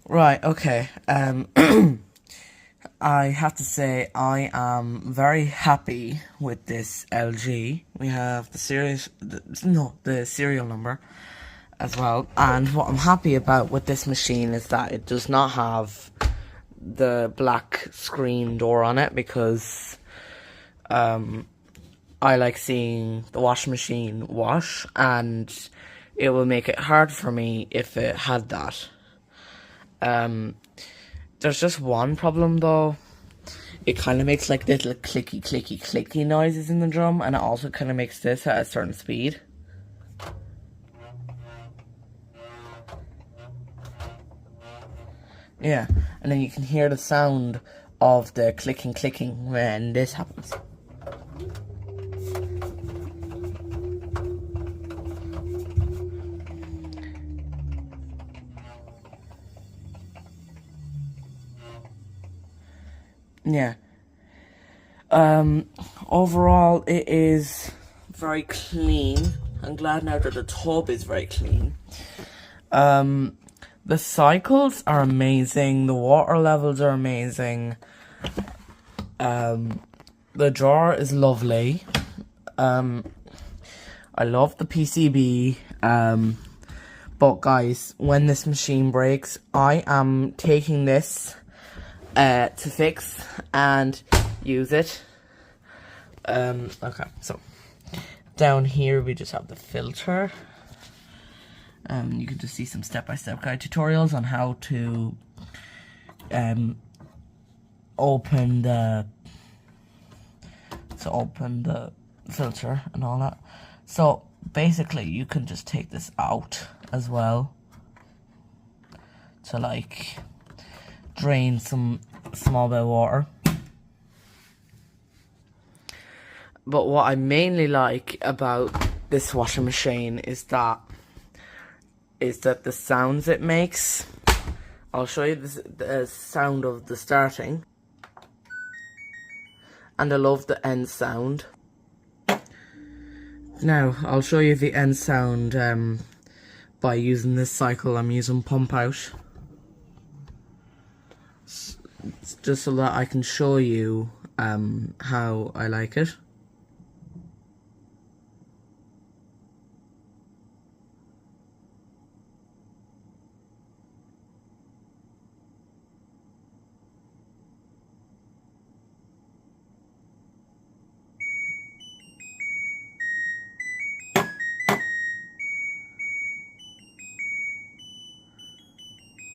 Right, okay. I have to say I am very happy with this LG. We have the serial number as well. And what I'm happy about with this machine is that it does not have the black screen door on it, because I like seeing the washing machine wash, and it will make it hard for me if it had that. There's just one problem though. It kind of makes like little clicky noises in the drum, and it also kind of makes this at a certain speed. Yeah, and then you can hear the sound of the clicking when this happens. Yeah. Overall, it is very clean. I'm glad now that the tub is very clean. The cycles are amazing. The water levels are amazing. The drawer is lovely. I love the PCB. But guys, when this machine breaks, I am taking this to fix and use it. Okay, so down here we just have the filter. You can just see some step-by-step guide tutorials on how to open the filter and all that. So basically you can just take this out as well to like drain some small bit of water. But what I mainly like about this washing machine is that the sounds it makes. I'll show you the sound of the starting, and I love the end sound. Now I'll show you the end sound by using this cycle. I'm using pump out, just so that I can show you how I like it.